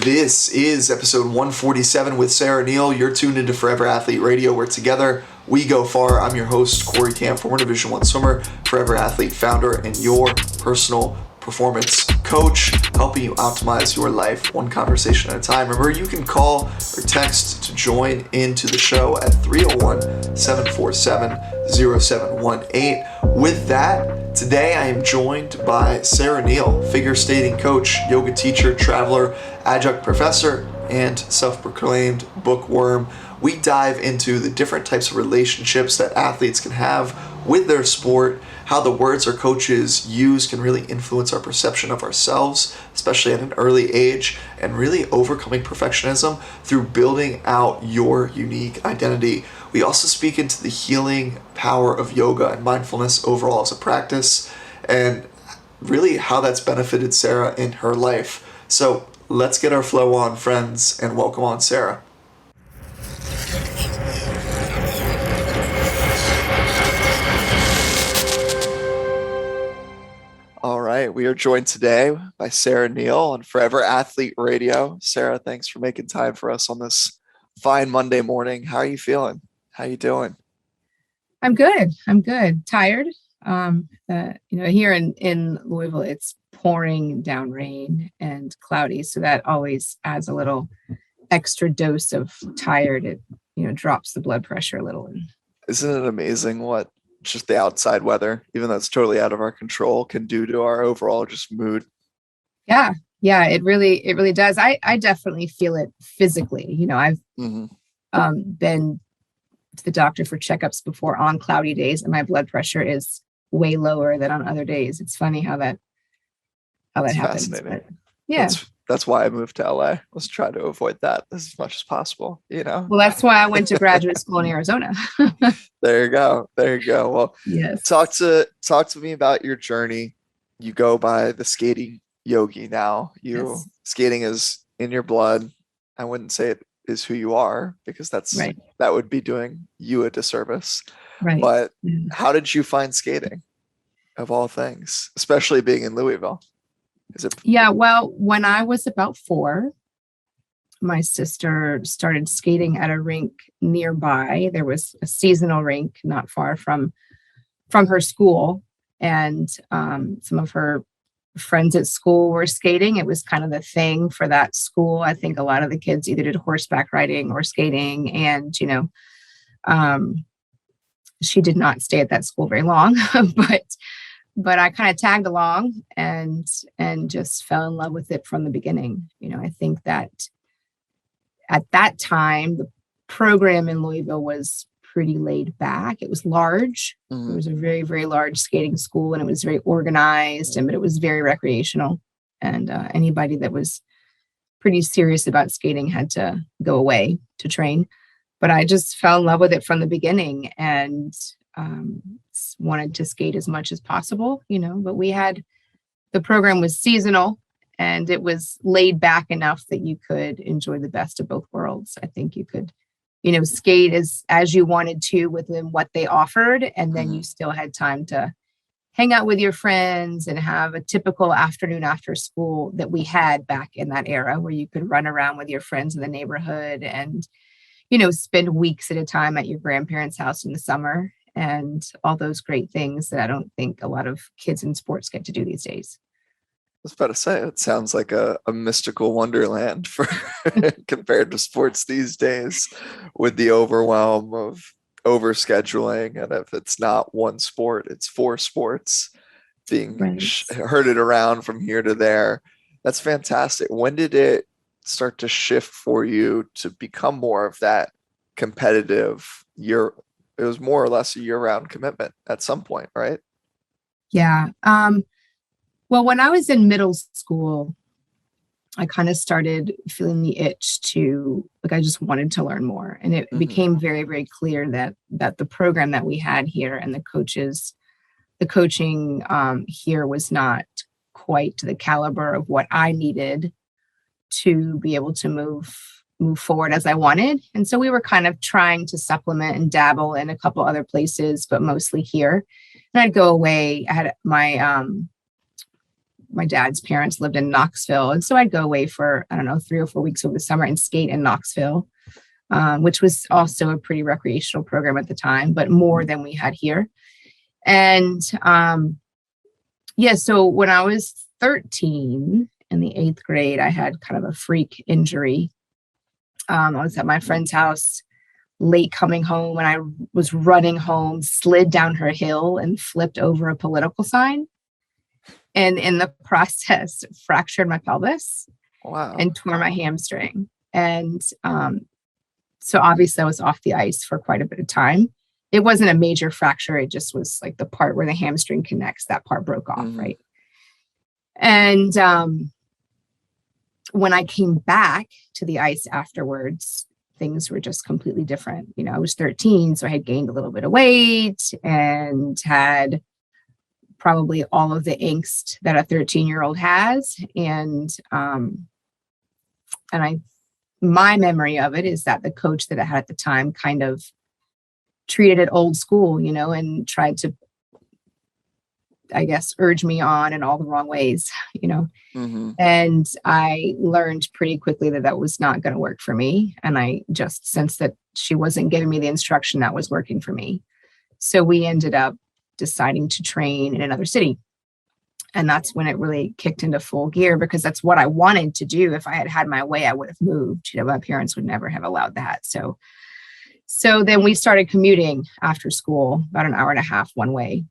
This is episode 147 with Sarah Neal. You're tuned into Forever Athlete Radio, where together we go far. I'm your host, Corey Camp, former Division I swimmer, Forever Athlete founder, and your personal performance coach, helping you optimize your life one conversation at a time. Remember, you can call or text to join into the show at 301-747-0718. With that, today I am joined by Sarah Neal, figure skating coach, yoga teacher, traveler, adjunct professor, and self-proclaimed bookworm. We dive into the different types of relationships that athletes can have with their sport, how the words our coaches use can really influence our perception of ourselves, especially at an early age, and really overcoming perfectionism through building out your unique identity. We also speak into the healing power of yoga and mindfulness overall as a practice, and really how that's benefited Sarah in her life. So let's get our flow on, friends, and welcome on Sarah. All right, we are joined today by Sarah Neal on Forever Athlete Radio. Sarah, thanks for making time for us on this fine Monday morning. How are you feeling? How are you doing? I'm good. Tired. Here in Louisville, it's pouring down rain and cloudy, so that always adds a little extra dose of tired. It drops the blood pressure a little. Isn't it amazing what just the outside weather, even though it's totally out of our control, can do to our overall just mood? Yeah, it really does. I definitely feel it physically. I've been to the doctor for checkups before on cloudy days, and my blood pressure is way lower than on other days. It's funny how that happens. But, yeah. That's why I moved to LA. Let's try to avoid that as much as possible, Well, that's why I went to graduate school in Arizona. There you go. Well, yes. Talk to me about your journey. You go by the skating yogi now. Yes. Skating is in your blood. I wouldn't say it is who you are, because that would be doing you a disservice. Right. But how did you find skating, of all things, especially being in Louisville? Well, when I was about 4, my sister started skating at a rink nearby. There was a seasonal rink not far from her school, and some of her friends at school were skating. It was kind of the thing for that school. I think a lot of the kids either did horseback riding or skating, and she did not stay at that school very long, but I kind of tagged along and just fell in love with it from the beginning. I think that at that time, the program in Louisville was pretty laid back. It was large. Mm-hmm. It was a very, very large skating school, and it was very organized, but it was very recreational. And anybody that was pretty serious about skating had to go away to train. But I just fell in love with it from the beginning, and wanted to skate as much as possible, but the program was seasonal, and it was laid back enough that you could enjoy the best of both worlds. I think you could, skate as you wanted to within what they offered. And then you still had time to hang out with your friends and have a typical afternoon after school that we had back in that era, where you could run around with your friends in the neighborhood and, spend weeks at a time at your grandparents' house in the summer, and all those great things that I don't think a lot of kids in sports get to do these days. I was about to say, it sounds like a mystical wonderland for compared to sports these days, with the overwhelm of overscheduling. And if it's not one sport, it's 4 sports being herded around from here to there. That's fantastic. When did it start to shift for you to become more of that competitive? It was more or less a year-round commitment at some point, right? Yeah. Well, when I was in middle school, I kind of started feeling the itch to, I just wanted to learn more. And it became very, very clear that the program that we had here and the coaching here was not quite to the caliber of what I needed to be able to move forward as I wanted. And so we were kind of trying to supplement and dabble in a couple other places, but mostly here. And I'd go away. I had my my dad's parents lived in Knoxville. And so I'd go away for, I don't know, 3 or 4 weeks over the summer and skate in Knoxville, which was also a pretty recreational program at the time, but more than we had here. And so when I was 13 in the 8th grade, I had kind of a freak injury. I was at my friend's house late coming home, and I was running home, slid down her hill and flipped over a political sign. And in the process, fractured my pelvis. Wow. And tore my hamstring. And so obviously I was off the ice for quite a bit of time. It wasn't a major fracture. It just was like the part where the hamstring connects, that part broke off, right? And when I came back to the ice afterwards, things were just completely different. You know, I was 13, so I had gained a little bit of weight and had probably all of the angst that a 13-year-old has. And my memory of it is that the coach that I had at the time kind of treated it old school, you know, and tried to, I guess, urge me on in all the wrong ways, you know. And I learned pretty quickly that that was not going to work for me. And I just sensed that she wasn't giving me the instruction that was working for me. So we ended up deciding to train in another city. And that's when it really kicked into full gear, because that's what I wanted to do. If I had had my way, I would have moved. You know, my parents would never have allowed that. So then we started commuting after school, about an hour and a half one way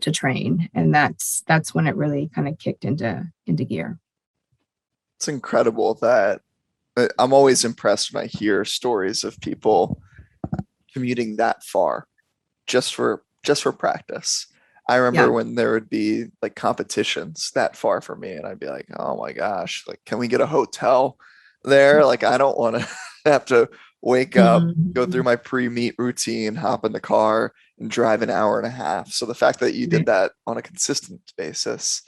to train. And that's when it really kind of kicked into gear. It's incredible that I'm always impressed when I hear stories of people commuting that far just for practice. I remember when there would be like competitions that far for me, and I'd be like, oh my gosh, like, can we get a hotel there? Like, I don't want to have to wake up, go through my pre-meet routine, hop in the car and drive an hour and a half. So the fact that you did that on a consistent basis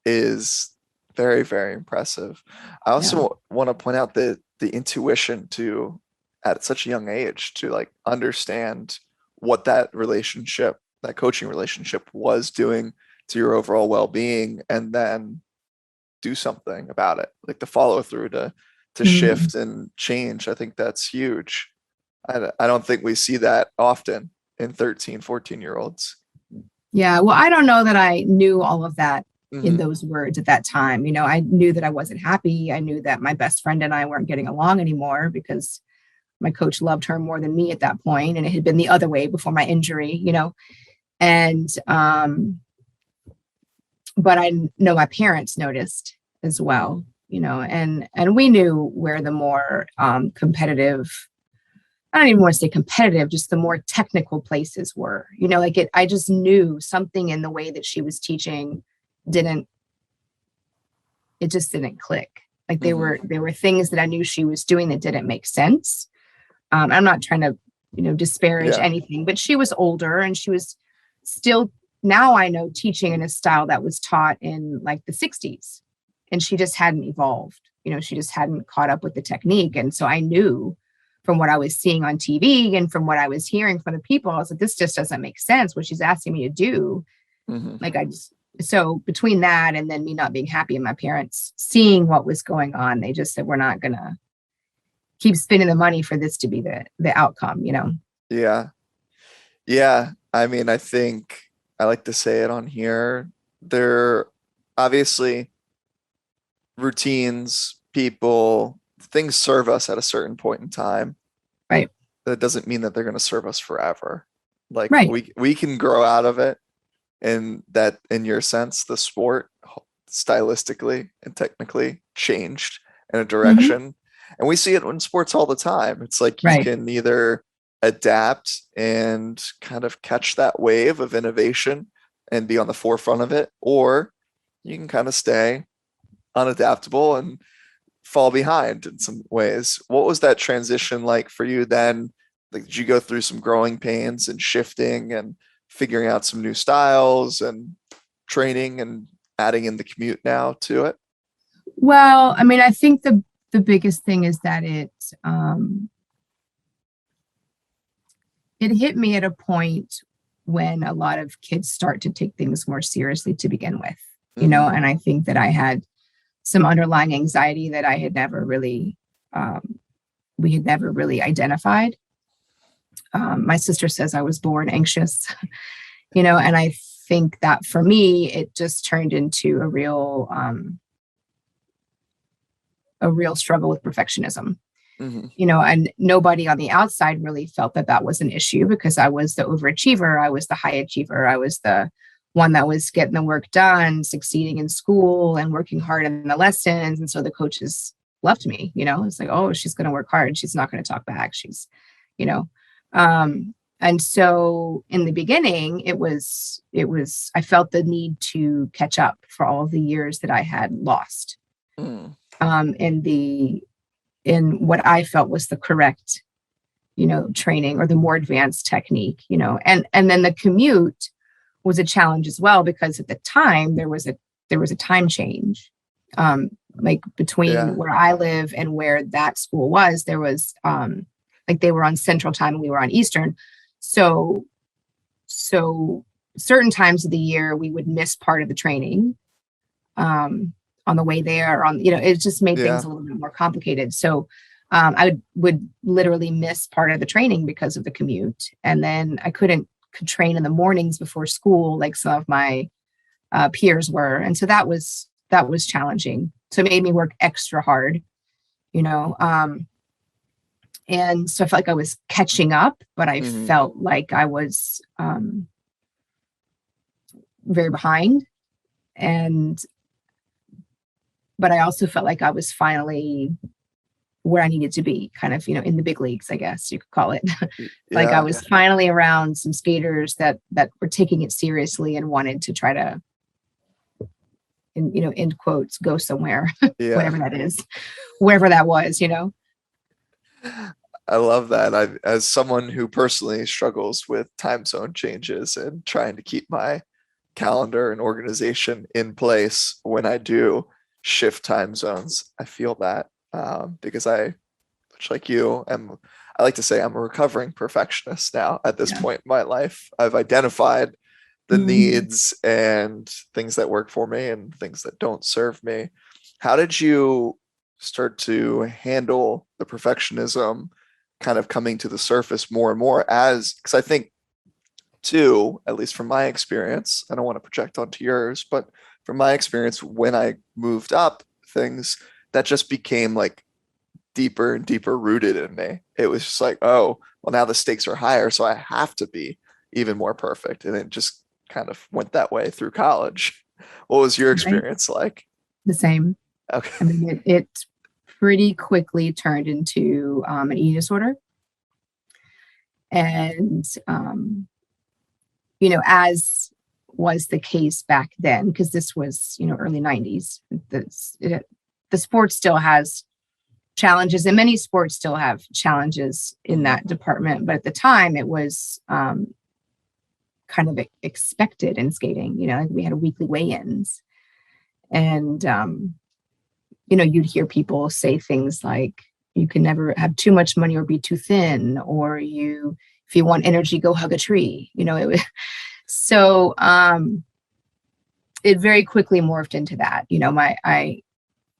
is very, very impressive. I also want to point out the intuition to, at such a young age, to like understand what that coaching relationship was doing to your overall well-being, and then do something about it, like the follow through to shift and change. I think that's huge. I don't think we see that often in 13, 14-year-olds. Yeah. Well, I don't know that I knew all of that in those words at that time. You know, I knew that I wasn't happy. I knew that my best friend and I weren't getting along anymore because my coach loved her more than me at that point. And it had been the other way before my injury, you know. And, but I know my parents noticed as well, you know, and we knew where the more competitive, I don't even want to say competitive, just the more technical places were, you know, like I just knew something in the way that she was teaching it just didn't click. Like there were things that I knew she was doing that didn't make sense. I'm not trying to, you know, disparage anything, but she was older and she was still, now I know, teaching in a style that was taught in like the 60s, and she just hadn't evolved. You know, she just hadn't caught up with the technique. And so I knew from what I was seeing on TV and from what I was hearing from the people, I was like, this just doesn't make sense what she's asking me to do. Like so between that and then me not being happy and my parents seeing what was going on, they just said, we're not going to keep spending the money for this to be the outcome, you know? Yeah. Yeah. I mean, I think I like to say it on here. There obviously routines, people, things serve us at a certain point in time. Right. That doesn't mean that they're going to serve us forever. Like we can grow out of it. And that, in your sense, the sport stylistically and technically changed in a direction. And we see it in sports all the time. It's like you can either adapt and kind of catch that wave of innovation and be on the forefront of it, or you can kind of stay unadaptable and fall behind in some ways. What was that transition like for you then? Like, did you go through some growing pains and shifting and figuring out some new styles and training and adding in the commute now to it? Well, I mean, I think the biggest thing is that it hit me at a point when a lot of kids start to take things more seriously to begin with. And I think that I had some underlying anxiety that I had never really, we had never really identified. My sister says I was born anxious, and I think that for me, it just turned into a real struggle with perfectionism. And nobody on the outside really felt that that was an issue because I was the overachiever. I was the high achiever. I was the one that was getting the work done, succeeding in school and working hard in the lessons. And so the coaches loved me, it's like, oh, she's going to work hard. She's not going to talk back. She's, and so in the beginning, it was, I felt the need to catch up for all of the years that I had lost in what I felt was the correct, training or the more advanced technique, and then the commute was a challenge as well, because at the time there was a time change, like between where I live and where that school was. There was, like they were on Central Time and we were on Eastern. So certain times of the year we would miss part of the training, on the way there, it just made things a little bit more complicated. So, I would literally miss part of the training because of the commute. And then I could train in the mornings before school, like some of my peers were. And so that was challenging. So it made me work extra hard, and so I felt like I was catching up, but I felt like I was very behind. But I also felt like I was finally where I needed to be, kind of, in the big leagues, I guess you could call it. Like I was finally around some skaters that were taking it seriously and wanted to try to, end quotes, go somewhere, whatever that is, wherever that was, I love that. As someone who personally struggles with time zone changes and trying to keep my calendar and organization in place when I do shift time zones, I feel that. Because much like you, I like to say I'm a recovering perfectionist now at this point in my life. I've identified the needs and things that work for me and things that don't serve me. How did you start to handle the perfectionism kind of coming to the surface more and more because I think too, at least from my experience, I don't want to project onto yours, but from my experience, when I moved up, things that just became like deeper and deeper rooted in me. It was just like, oh, well, now the stakes are higher, so I have to be even more perfect. And it just kind of went that way through college. What was your experience like? The same. Okay. I mean, it pretty quickly turned into an eating disorder. And, as was the case back then, because this was, early 90s, the sport still has challenges, and many sports still have challenges in that department. But at the time, it was kind of expected in skating. Like we had weekly weigh-ins, and you'd hear people say things like, "You can never have too much money or be too thin," or if you want energy, go hug a tree. It was so. It very quickly morphed into that.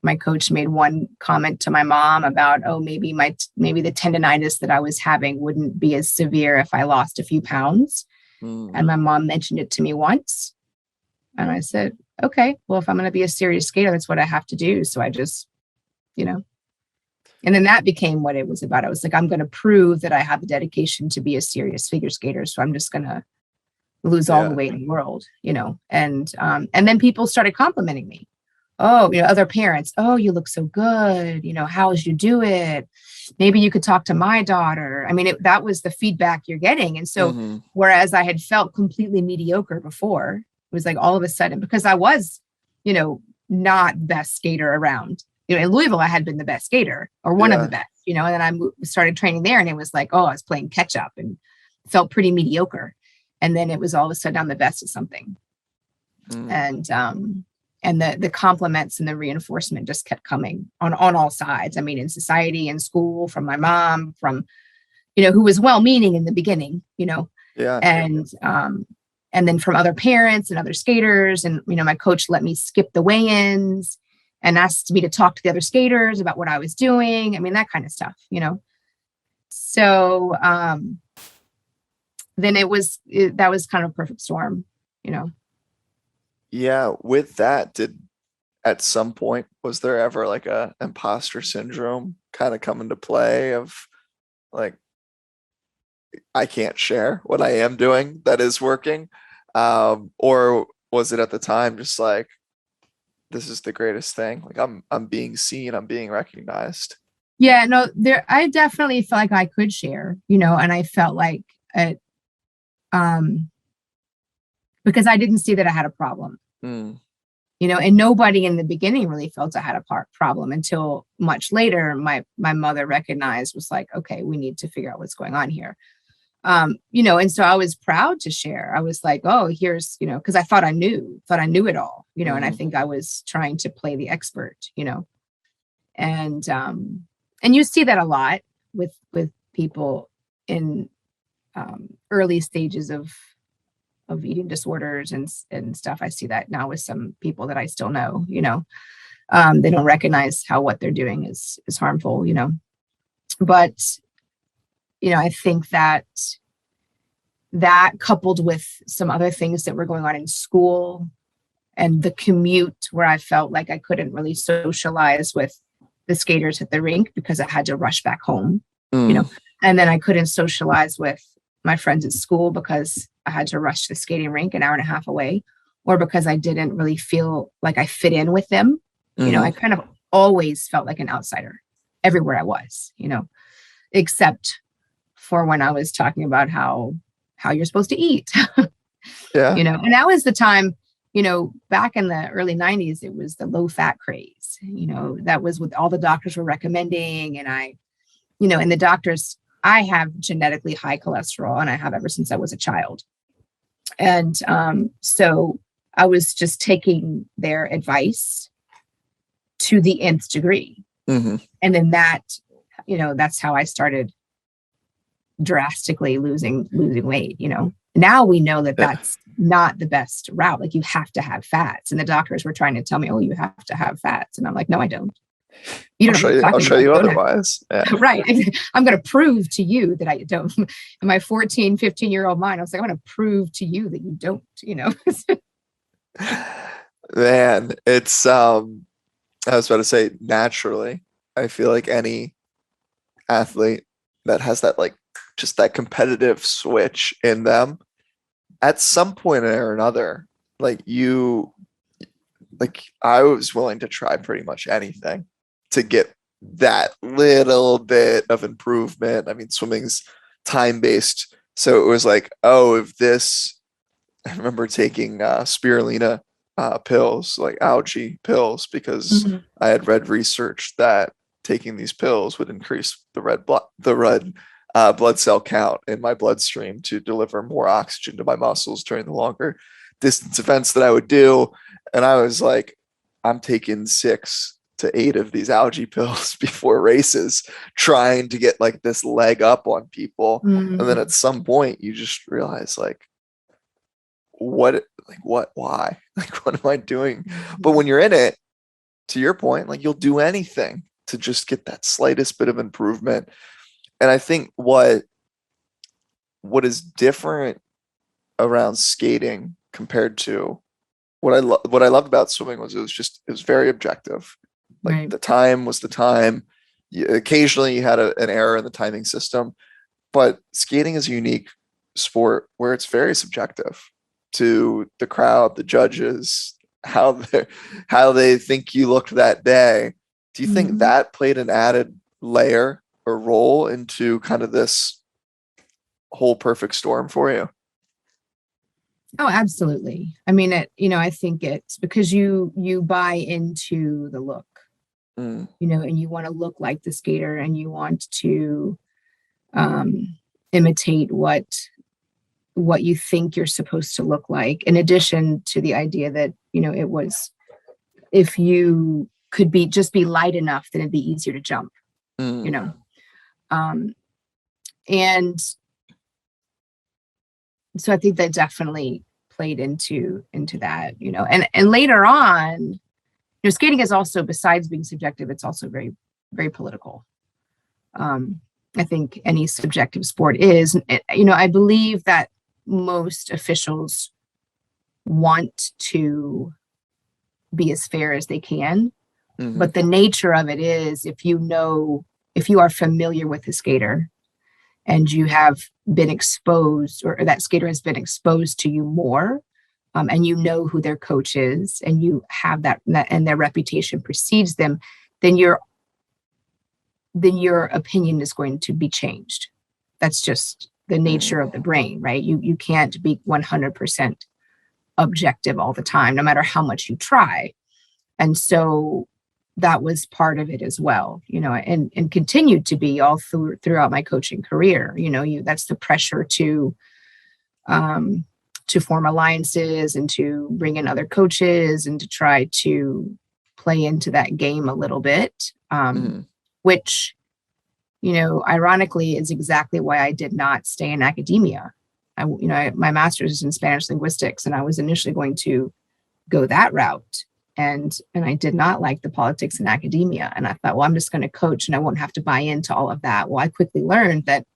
My coach made one comment to my mom about, oh, maybe the tendonitis that I was having wouldn't be as severe if I lost a few pounds. And my mom mentioned it to me once. And I said, okay, well, if I'm going to be a serious skater, that's what I have to do. So I just, and then that became what it was about. I was like, I'm going to prove that I have the dedication to be a serious figure skater. So I'm just going to lose all the weight in the world, and then people started complimenting me. Oh, other parents, oh, you look so good. How did you do it? Maybe you could talk to my daughter. I mean, that was the feedback you're getting. And so, whereas I had felt completely mediocre before, it was like all of a sudden, because I was, not best skater around, in Louisville, I had been the best skater or one of the best, and then I started training there, and it was like, oh, I was playing catch up and felt pretty mediocre. And then it was all of a sudden I'm the best at something. And the compliments and the reinforcement just kept coming on all sides. I mean, in society, in school, from my mom, from, who was well-meaning in the beginning, and and then from other parents and other skaters. And, my coach let me skip the weigh-ins and asked me to talk to the other skaters about what I was doing. I mean, that kind of stuff, So then that was kind of a perfect storm, Yeah. With that, at some point, was there ever like a imposter syndrome kind of come into play of like, I can't share what I am doing that is working? Or was it at the time just like, this is the greatest thing? Like I'm being seen, I'm being recognized. Yeah, no, I definitely felt like I could share, and I felt like it, because I didn't see that I had a problem, Mm. And nobody in the beginning really felt I had a problem until much later. My mother recognized, was like, okay, we need to figure out what's going on here. And so I was proud to share. I was like, oh, here's, because I thought I knew it all, and I think I was trying to play the expert, and you see that a lot with people in early stages of eating disorders and stuff. I see that now with some people that I still know, they don't recognize how what they're doing is harmful, but, I think that coupled with some other things that were going on in school and the commute, where I felt like I couldn't really socialize with the skaters at the rink because I had to rush back home, and then I couldn't socialize with my friends at school because I had to rush to the skating rink an hour and a half away, or because I didn't really feel like I fit in with them. I kind of always felt like an outsider everywhere I was, except for when I was talking about how you're supposed to eat. Yeah. And that was the time, back in the early 90s, it was the low fat craze, that was what all the doctors were recommending. And and the doctors, I have genetically high cholesterol, and I have ever since I was a child. And so I was just taking their advice to the nth degree. And then that's how I started drastically losing weight. Now we know that that's not the best route. Like, you have to have fats, and the doctors were trying to tell me, oh, you have to have fats. And I'm like, no, I don't. I'll show you otherwise. Yeah. Right. I'm going to prove to you that I don't. In my 14, 15-year-old mind, I was like, I'm going to prove to you that you don't, Man, it's I was about to say, naturally, I feel like any athlete that has that, like, just that competitive switch in them, at some point or another, I was willing to try pretty much anything to get that little bit of improvement. I mean, swimming's time-based, so it was like, oh, I remember taking spirulina pills, like algae pills, because I had read research that taking these pills would increase the red blood cell count in my bloodstream to deliver more oxygen to my muscles during the longer distance events that I would do. And I was like, I'm taking 6 to 8 of these algae pills before races, trying to get like this leg up on people. And then at some point you just realize, like, why? Like, what am I doing? But when you're in it, to your point, like, you'll do anything to just get that slightest bit of improvement. And I think what is different around skating compared to what I loved about swimming was it was very objective. Like, right. The time was the time. Occasionally you had an error in the timing system, but skating is a unique sport where it's very subjective to the crowd, the judges, how they think you looked that day. Do you think that played an added layer or role into kind of this whole perfect storm for you? Oh, absolutely. I mean, I think it's because you buy into the look, and you want to look like the skater, and you want to imitate what you think you're supposed to look like, in addition to the idea that, it was, if you could just be light enough, then it'd be easier to jump, and so I think that definitely played into that, and later on, skating is also, besides being subjective, it's also very, very political. I think any subjective sport is, I believe that most officials want to be as fair as they can, but the nature of it is, if you are familiar with the skater and you have been exposed, or that skater has been exposed to you more, and you know who their coach is, and you have that and their reputation precedes them, then your opinion is going to be changed. That's just the nature of the brain, right? You can't be 100% objective all the time, no matter how much you try. And so that was part of it as well, and continued to be all throughout my coaching career. That's the pressure to form alliances and to bring in other coaches and to try to play into that game a little bit, which, ironically, is exactly why I did not stay in academia. My master's is in Spanish linguistics, and I was initially going to go that route. And I did not like the politics in academia. And I thought, well, I'm just going to coach and I won't have to buy into all of that. Well, I quickly learned that,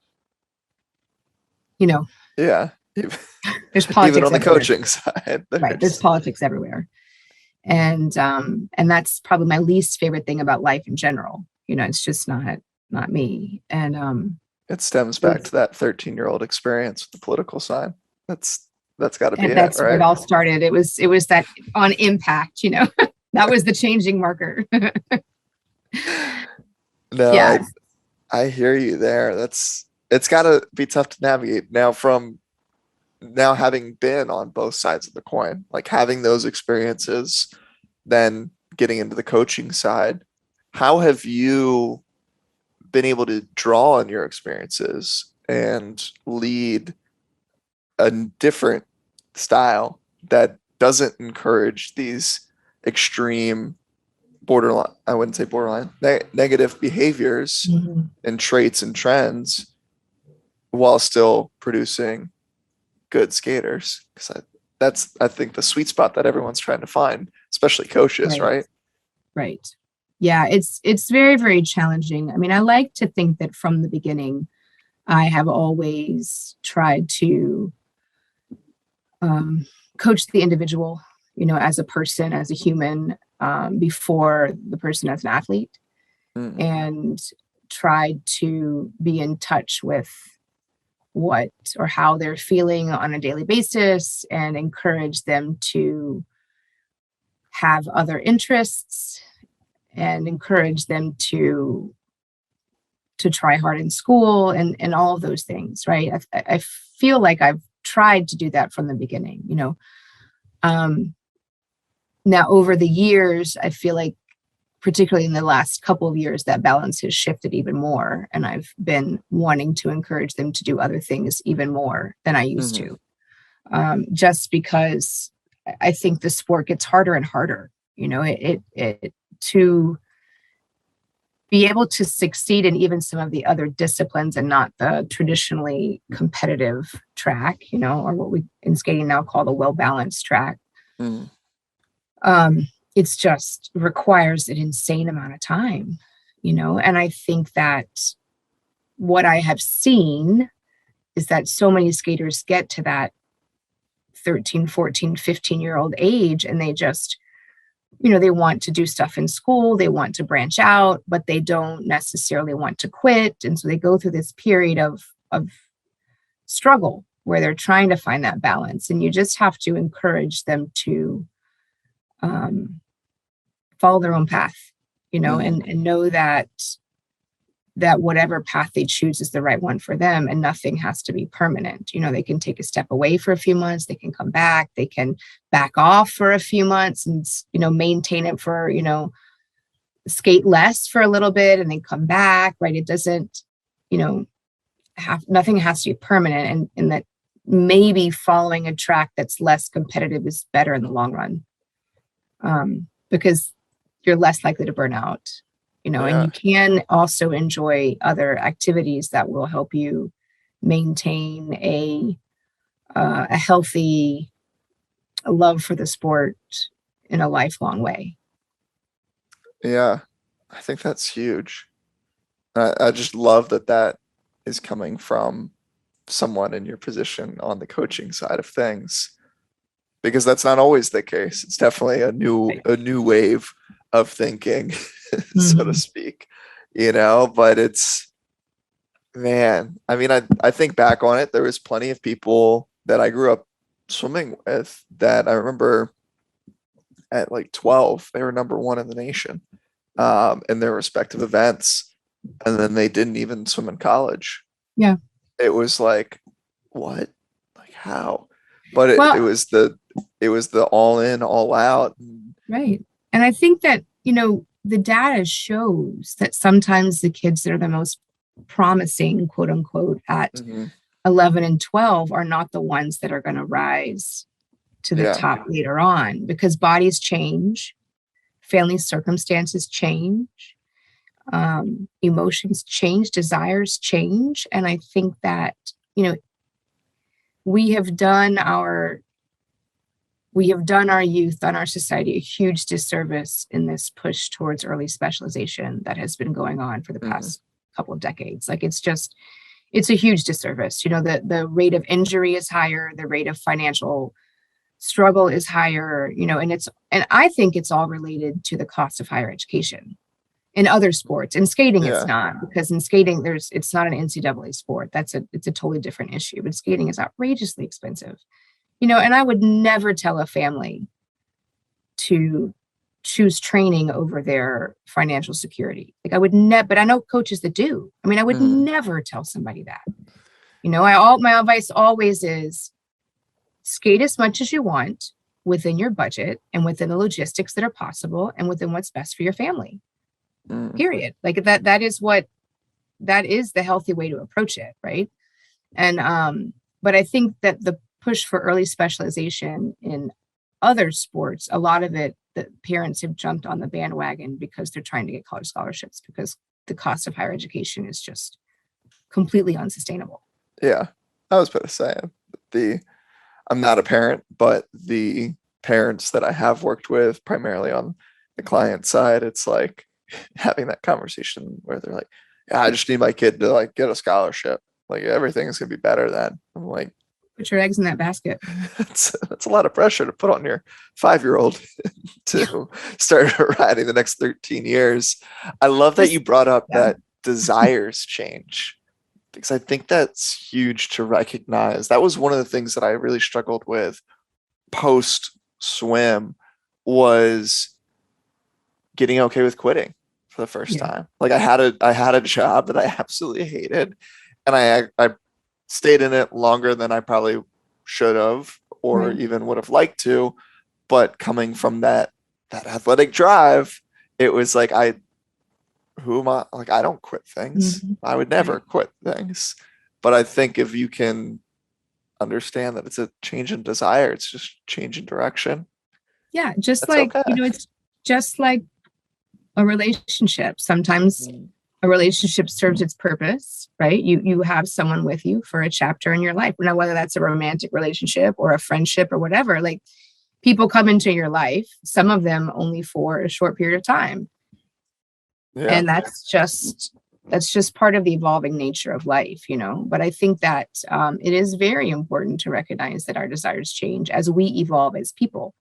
yeah, there's politics even on the everywhere. coaching side. Right. There's politics everywhere. And that's probably my least favorite thing about life in general. It's just not me. And it stems back to that 13-year-old experience with the political side. That's got to be that's it, right? where it all started. It was that on impact, that was the changing marker. No, yeah. I hear you there. It's got to be tough to navigate now, from now having been on both sides of the coin, like having those experiences, then getting into the coaching side. How have you been able to draw on your experiences and lead a different style that doesn't encourage these extreme borderline, I wouldn't say borderline, negative behaviors and traits and trends, while still producing good skaters? Because that's, I think, the sweet spot that everyone's trying to find, especially coaches, right? Right. Yeah, it's very, very challenging. I mean, I like to think that from the beginning, I have always tried to coach the individual, as a person, as a human, before the person as an athlete, and tried to be in touch with what or how they're feeling on a daily basis and encourage them to have other interests and encourage them to try hard in school and all of those things, right? I feel like I've tried to do that from the beginning, Now, over the years, I feel like, particularly in the last couple of years, that balance has shifted even more. And I've been wanting to encourage them to do other things even more than I used to. Just because I think the sport gets harder and harder, to be able to succeed in even some of the other disciplines and not the traditionally competitive track, or what we in skating now call the well-balanced track. It's just requires an insane amount of time, and I think that what I have seen is that so many skaters get to that 13, 14, 15-year-old age, and they just, they want to do stuff in school, they want to branch out, but they don't necessarily want to quit. And so they go through this period of struggle where they're trying to find that balance. And you just have to encourage them to follow their own path, and know that whatever path they choose is the right one for them, and nothing has to be permanent. They can take a step away for a few months, they can come back, they can back off for a few months and, maintain it for, skate less for a little bit and then come back, right? It doesn't, nothing has to be permanent, and that maybe following a track that's less competitive is better in the long run, because you're less likely to burn out. And you can also enjoy other activities that will help you maintain a healthy a love for the sport in a lifelong way. Yeah, I think that's huge. I just love that that is coming from someone in your position on the coaching side of things, because that's not always the case. It's definitely Right. a new wave of thinking, so to Mhm. speak, you know, but it's, man, I mean, I think back on it, there was plenty of people that I grew up swimming with that I remember at like 12, they were number one in the nation in their respective events. And then they didn't even swim in college. Yeah. It was like, what? Like how? But Well, it was the all in, all out. right. And I think that, the data shows that sometimes the kids that are the most promising, quote unquote, at Mhm. 11 and 12 are not the ones that are going to rise to the Yeah. top later on, because bodies change, family circumstances change, emotions change, desires change. And I think that, we have done our youth, done our society a huge disservice in this push towards early specialization that has been going on for the Mhm. past couple of decades. Like it's a huge disservice. The rate of injury is higher, the rate of financial struggle is higher, and I think it's all related to the cost of higher education. In other sports, in skating, it's Yeah. not, because in skating, it's not an NCAA sport. It's a totally different issue. But skating is outrageously expensive. And I would never tell a family to choose training over their financial security. Like I would never, but I know coaches that do. I mean, I would Mhm. never tell somebody that. My advice always is skate as much as you want within your budget and within the logistics that are possible and within what's best for your family. Mhm. Period. Like that is the healthy way to approach it, right? And but I think that the push for early specialization in other sports, a lot of it, the parents have jumped on the bandwagon because they're trying to get college scholarships, because the cost of higher education is just completely unsustainable. Yeah. I was about to say the I'm not a parent, but the parents that I have worked with primarily on the client side, it's like having that conversation where they're like, yeah, I just need my kid to like get a scholarship. Like everything's gonna be better then. I'm like, Put your eggs in that basket. that's a lot of pressure to put on your 5-year-old to start riding the next 13 years. I love that Just you brought up yeah. that desires change, because I think that's huge to recognize. That was one of the things that I really struggled with post swim, was getting okay with quitting for the first Yeah. time. Like I had a job that I absolutely hated, and I stayed in it longer than I probably should have or Right. even would have liked to. But coming from that athletic drive, it was like, who am I? Like, I don't quit things. Mhm. I would never Right. quit things. But I think if you can understand that it's a change in desire, it's just change in direction. Yeah. Just That's like, okay. it's just like a relationship. Sometimes Mm. a relationship serves its purpose, right? You have someone with you for a chapter in your life. Now, whether that's a romantic relationship or a friendship or whatever, like people come into your life, some of them only for a short period of time. Yeah. And that's just part of the evolving nature of life. But I think that it is very important to recognize that our desires change as we evolve as people.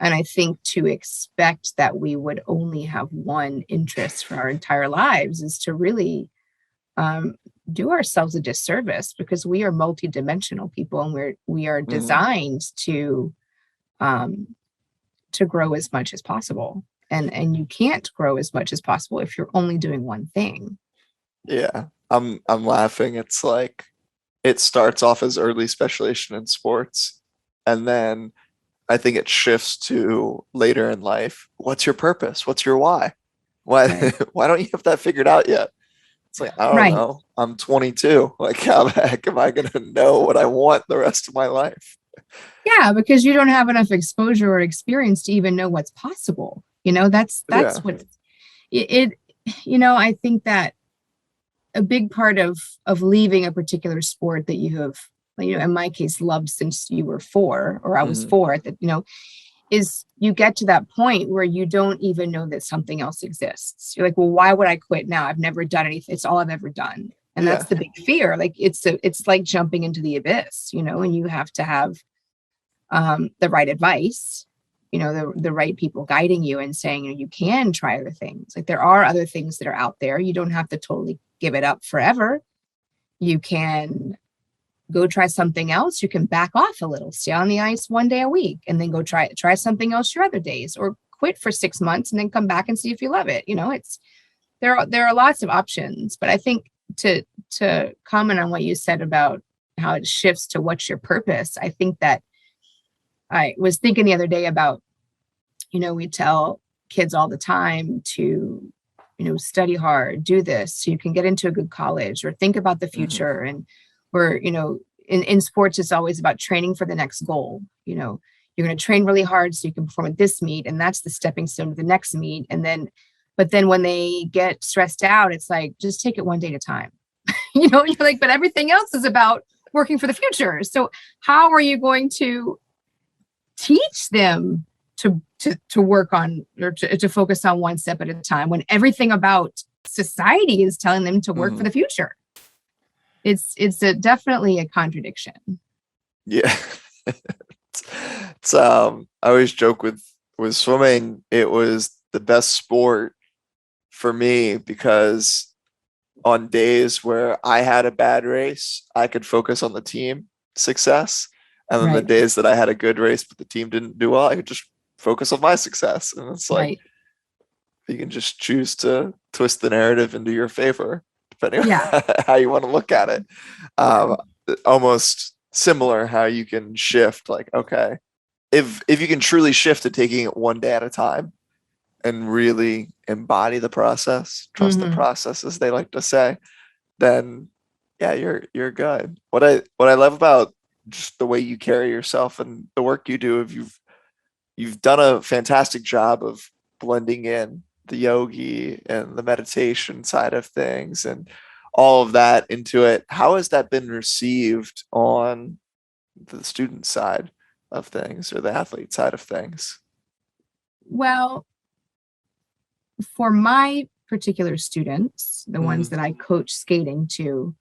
And I think to expect that we would only have one interest for our entire lives is to really um, do ourselves a disservice, because we are multidimensional people, and we are Mhm. designed um, to grow as much as possible. And you can't grow as much as possible if you're only doing one thing. Yeah. I'm laughing. It's like it starts off as early specialization in sports, and then I think it shifts to later in life. What's your purpose? What's your why? Why Right. why don't you have that figured out yet? It's like, I don't Right. know. I'm 22. Like, how the heck am I gonna know what I want the rest of my life? Yeah, because you don't have enough exposure or experience to even know what's possible. That's Yeah. what it I think that a big part of leaving a particular sport that you have in my case, loved since you were 4 or I was Mm-hmm. 4, that, is you get to that point where you don't even know that something else exists. You're like, well, why would I quit now? I've never done anything. It's all I've ever done. And Yeah. that's the big fear. Like it's like jumping into the abyss, and you have to have the right advice, the right people guiding you and saying, you can try other things. Like there are other things that are out there. You don't have to totally give it up forever. You can go try something else. You can back off a little, stay on the ice 1 day a week, and then go try something else your other days, or quit for 6 months and then come back and see if you love it. There are lots of options, but I think to comment on what you said about how it shifts to what's your purpose. I think that I was thinking the other day about, we tell kids all the time to, study hard, do this so you can get into a good college, or think about the future. Mm-hmm. And we're, in sports, it's always about training for the next goal. You're going to train really hard so you can perform at this meet, and that's the stepping stone to the next meet. But then when they get stressed out, it's like, just take it one day at a time. You're like, but everything else is about working for the future. So how are you going to teach them to work on, or to focus on one step at a time, when everything about society is telling them to work for the future? It's definitely a contradiction. Yeah. I always joke with swimming, it was the best sport for me, because on days where I had a bad race, I could focus on the team success. And then the days that I had a good race, but the team didn't do well, I could just focus on my success. And it's like, you can just choose to twist the narrative into your favor, depending on how you want to look at it. Almost similar how you can shift, like, okay, if you can truly shift to taking it one day at a time and really embody the process, trust the process, as they like to say, then yeah, you're good. What I love about just the way you carry yourself and the work you do, if you've done a fantastic job of blending in the yogi and the meditation side of things and all of that into it. How has that been received on the student side of things, or the athlete side of things? Well, for my particular students, the ones that I coach skating to,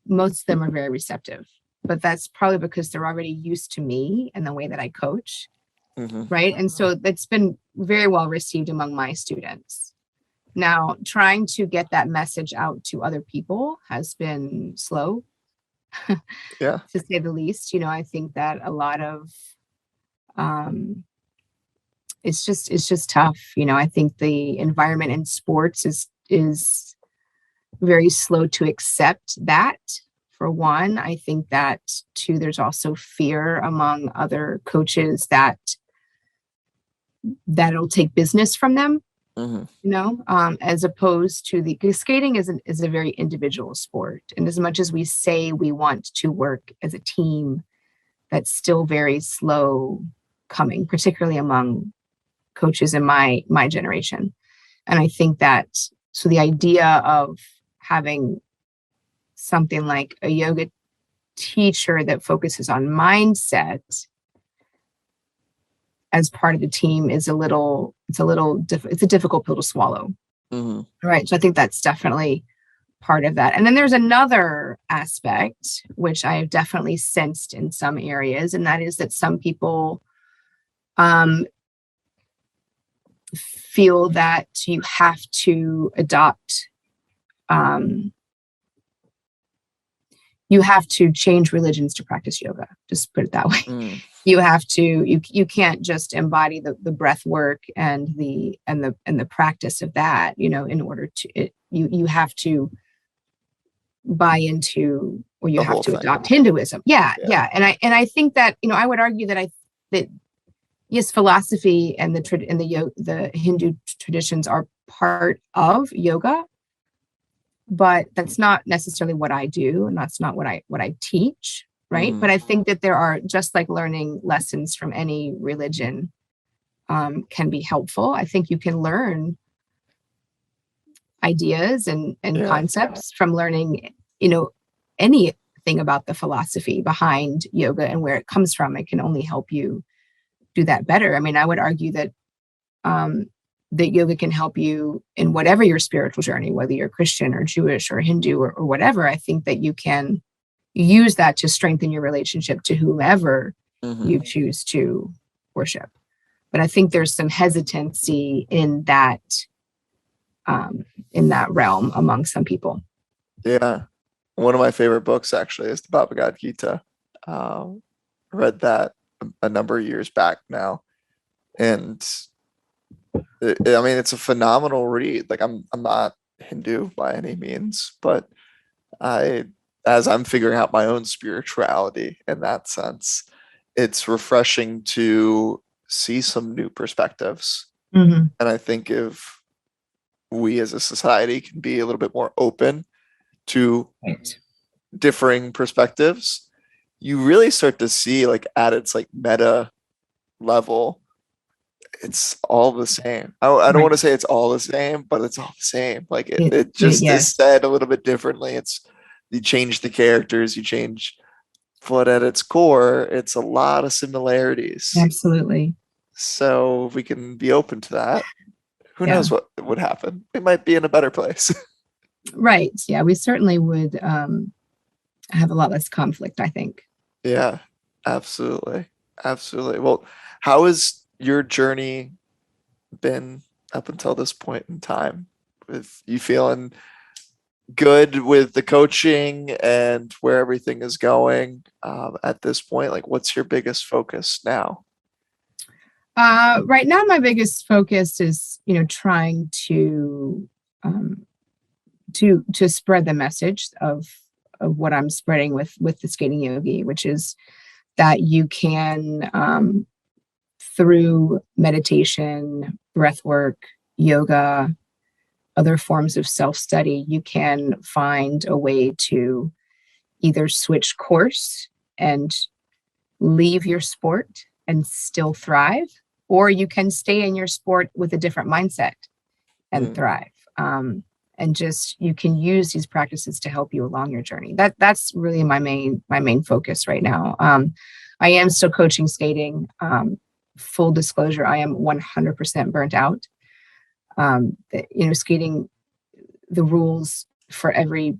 most of them are very receptive, but that's probably because they're already used to me and the way that I coach. Right. And so that's been very well received among my students. Now, trying to get that message out to other people has been slow, to say the least. I think that a lot of, it's just tough. I think the environment in sports is very slow to accept that. For one, I think that two, there's also fear among other coaches that it'll take business from them, as opposed to because skating is a very individual sport. And as much as we say we want to work as a team, that's still very slow coming, particularly among coaches in my generation. And I think that, so the idea of having something like a yoga teacher that focuses on mindset as part of the team is it's a difficult pill to swallow. Right. So I think that's definitely part of that. And then there's another aspect, which I have definitely sensed in some areas, and that is that some people feel that you have to adopt, you have to change religions to practice yoga. Just put it that way. You have to, you can't just embody the breath work and the practice of that, in order to, you have to buy into, or you have to adopt Hinduism. Yeah. And I think that, I would argue that that yes, philosophy and the Hindu traditions are part of yoga, but that's not necessarily what I do, and that's not what I teach, right? But I think that there are, just like learning lessons from any religion can be helpful. I think you can learn ideas and concepts from learning, anything thing about the philosophy behind yoga and where it comes from. It can only help you do that better. I mean, I would argue that that yoga can help you in whatever your spiritual journey, whether you're Christian or Jewish or Hindu or whatever. I think that you can use that to strengthen your relationship to whomever you choose to worship. But I think there's some hesitancy in that realm among some people. Yeah. One of my favorite books actually is the Baba God Gita. Read that a number of years back now. And I mean, it's a phenomenal read. Like I'm not Hindu by any means, but as I'm figuring out my own spirituality in that sense, it's refreshing to see some new perspectives. And I think if we as a society can be a little bit more open to differing perspectives, you really start to see, like, at its like meta level, it's all the same. I don't want to say it's all the same, but it's all the same. Like it just is said a little bit differently. It's, you change the characters, you change, but at its core, it's a lot of similarities. Absolutely. So if we can be open to that, who knows what would happen? It might be in a better place. Right. Yeah, we certainly would have a lot less conflict, I think. Yeah, absolutely. Absolutely. Well, how has your journey been up until this point in time? With you feeling good with the coaching and where everything is going at this point? Like, what's your biggest focus now? Right now, my biggest focus is, trying to spread the message of what I'm spreading with the skating yogi, which is that you can, through meditation, breath work, yoga, other forms of self-study, you can find a way to either switch course and leave your sport and still thrive, or you can stay in your sport with a different mindset and thrive. And just, you can use these practices to help you along your journey. That's really my main focus right now. I am still coaching skating. Full disclosure, I am 100% burnt out. Skating, the rules for every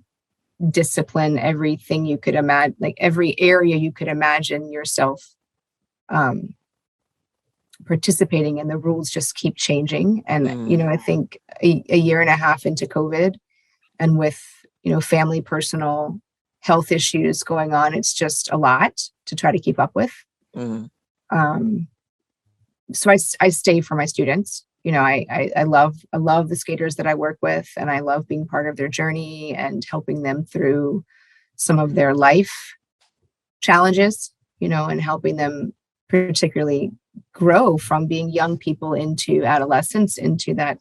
discipline, everything you could imagine, like every area you could imagine yourself participating in, the rules just keep changing. And, I think a year and a half into COVID, and with, family, personal health issues going on, it's just a lot to try to keep up with. So I stay for my students. I love the skaters that I work with, and I love being part of their journey and helping them through some of their life challenges, and helping them particularly grow from being young people into adolescence, into that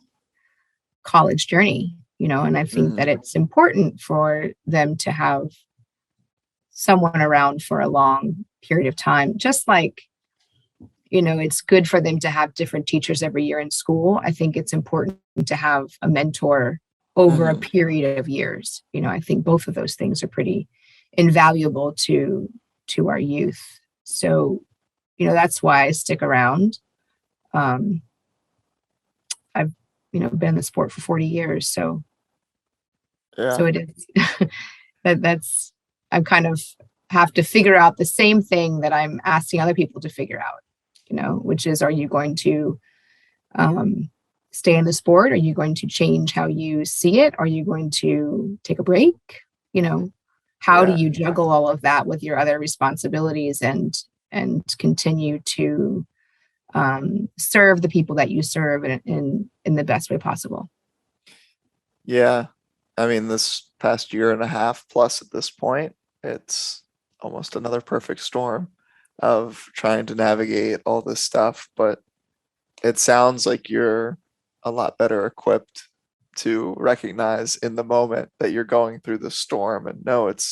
college journey, and I think that it's important for them to have someone around for a long period of time, just like, it's good for them to have different teachers every year in school. I think it's important to have a mentor over a period of years. I think both of those things are pretty invaluable to our youth. So, that's why I stick around. I've, been in the sport for 40 years. So it is, that's, I kind of have to figure out the same thing that I'm asking other people to figure out, which is, are you going to stay in the sport? Are you going to change how you see it? Are you going to take a break? How do you juggle all of that with your other responsibilities and continue to serve the people that you serve in the best way possible? Yeah. I mean, this past year and a half plus at this point, it's almost another perfect storm of trying to navigate all this stuff. But it sounds like you're a lot better equipped to recognize in the moment that you're going through the storm and know it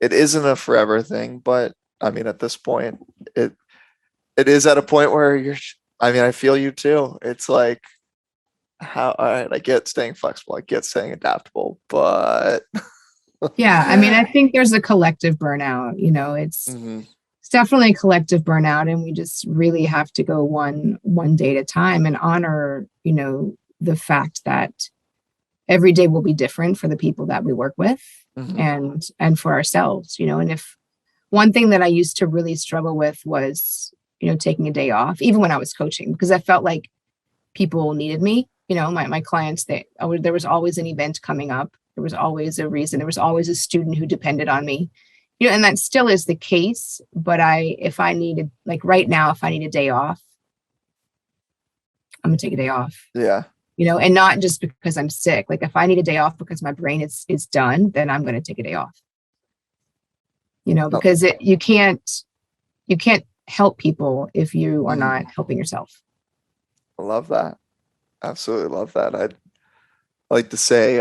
isn't a forever thing. But I mean, at this point, it is at a point where I feel you too. It's like, all right, I get staying flexible, I get staying adaptable, but Yeah. I mean, I think there's a collective burnout, Hmm. it's definitely a collective burnout, and we just really have to go one day at a time and honor, the fact that every day will be different for the people that we work with, Hmm. and for ourselves, and if one thing that I used to really struggle with was, taking a day off, even when I was coaching, because I felt like people needed me. My clients, there was always an event coming up. There was always a reason. There was always a student who depended on me. And that still is the case. But if I needed, like right now, if I need a day off, I'm gonna take a day off. Yeah. And not just because I'm sick. Like if I need a day off because my brain is done, then I'm gonna take a day off. Oh, Because you can't help people if you are mhm. not helping yourself. I love that. Absolutely love that. I'd like to say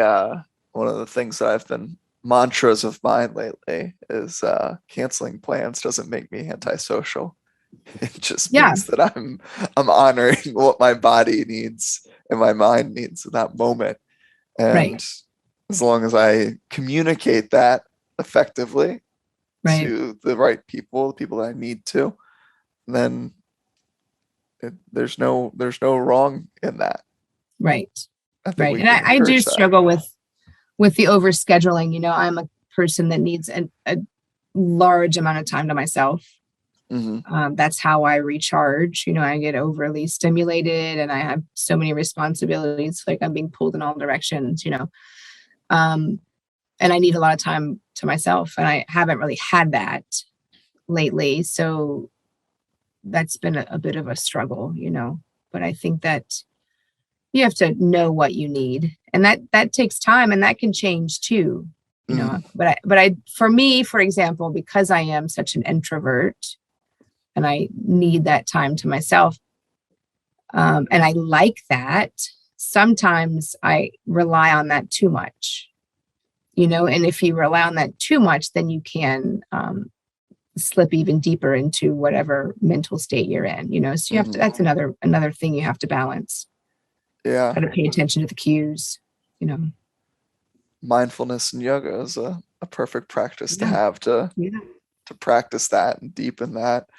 one of the things that I've been mantras of mine lately is canceling plans doesn't make me antisocial. It just Yeah, means that I'm honoring what my body needs and my mind needs in that moment. right, And as long as I communicate that effectively right, to the right people, the people that I need to, then there's no wrong in that. right, I think right. we And can I do encourage that. struggle with the overscheduling. I'm a person that needs a large amount of time to myself. Hmm. That's how I recharge. I get overly stimulated and I have so many responsibilities, like I'm being pulled in all directions, um, and I need a lot of time to myself. And I haven't really had that lately. So that's been a bit of a struggle, but I think that you have to know what you need, and that takes time, and that can change too, Hmm. but I for me, for example, because I am such an introvert and I need that time to myself, and I like that, sometimes I rely on that too much, and if you rely on that too much, then you can slip even deeper into whatever mental state you're in, so you have to, Hmm. that's another thing you have to balance. Yeah. Got to pay attention to the cues, you know. Mindfulness and yoga is a perfect practice to Yeah. have Yeah. to practice that and deepen that.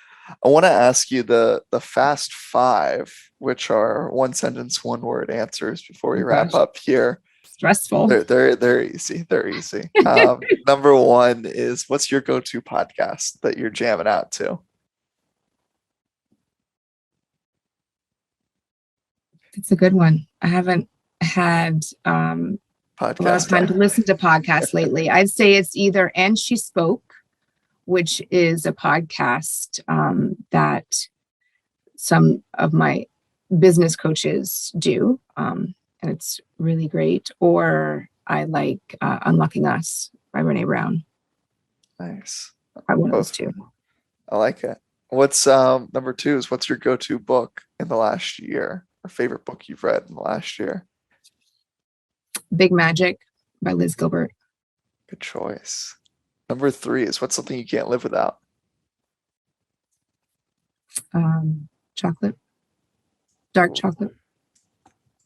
I want to ask you the fast five, which are one sentence, one word answers before we Oh wrap gosh, up here. stressful. They're easy. They're easy. Number one is what's your go-to podcast that you're jamming out to? It's a good one. I haven't had a lot of Podcast time to time. listen to podcasts lately. I'd say it's either And She Spoke, which is a podcast that some of my business coaches do. And it's really great. Or I like Unlocking Us by Brene Brown. Nice. Probably one of those Both. two. I like it. What's number two is what's your go-to book in the last year or favorite book you've read in the last year? Big Magic by Liz Gilbert. Good choice. Number three is what's something you can't live without? Chocolate, dark Ooh, chocolate.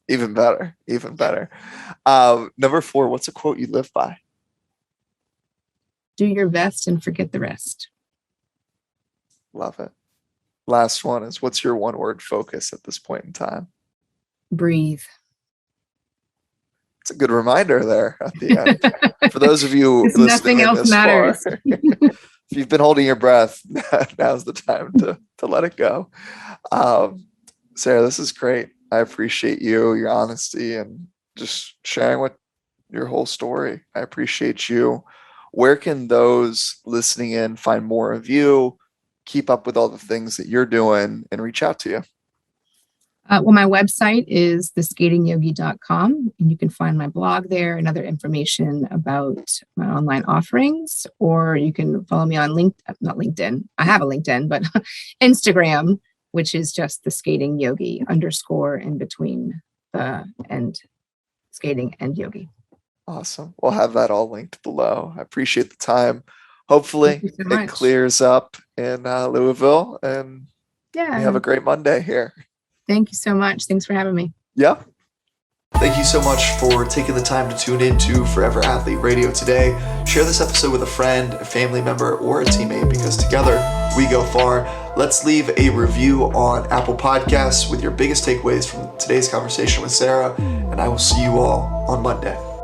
even better. Even better. Number four, what's a quote you live by? Do your best and forget the rest. Love it. Last one is what's your one word focus at this point in time? Breathe. It's a good reminder there at the end. For those of you Because listening nothing in else this far, matters. if you've been holding your breath, now's the time to let it go. Um, Sarah, this is great. I appreciate you, your honesty, and just sharing what your whole story. I appreciate you. Where can those listening in find more of you, keep up with all the things that you're doing, and reach out to you? Well, my website is theskatingyogi.com, and you can find my blog there and other information about my online offerings. Or you can follow me on not LinkedIn. I have a LinkedIn, but Instagram, which is just the skating yogi _ in between the and skating and yogi. Awesome. We'll have that all linked below. I appreciate the time. Thank Hopefully, you so it much. clears up in Louisville and we have Yeah. a great Monday here. Thank you so much. Thanks for having me. Yeah. Thank you so much for taking the time to tune into Forever Athlete Radio today. Share this episode with a friend, a family member, or a teammate, because together we go far. Let's leave a review on Apple Podcasts with your biggest takeaways from today's conversation with Sarah, and I will see you all on Monday.